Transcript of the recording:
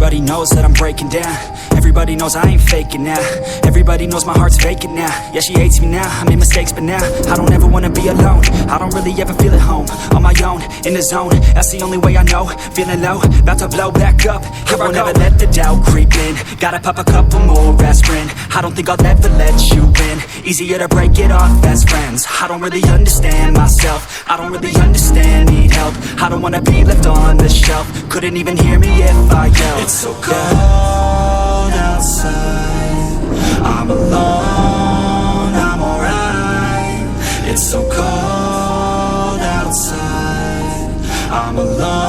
Everybody knows that I'm breaking down. Everybody knows I ain't faking now. Everybody knows my heart's vacant now. Yeah, she hates me now, I made mistakes but now I don't ever wanna be alone. I don't really ever feel at home. On my own, in the zone, that's the only way I know. Feeling low, about to blow back up. Here I never let the doubt creep in. Gotta pop a couple more aspirin. I don't think I'll ever let you in. Easier to break it off best friends. I don't really understand myself. I don't really understand, need help. I don't wanna be left on the shelf. Couldn't even hear me if I yelled. It's so cold outside, I'm alone, I'm alright. It's so cold outside, I'm alone.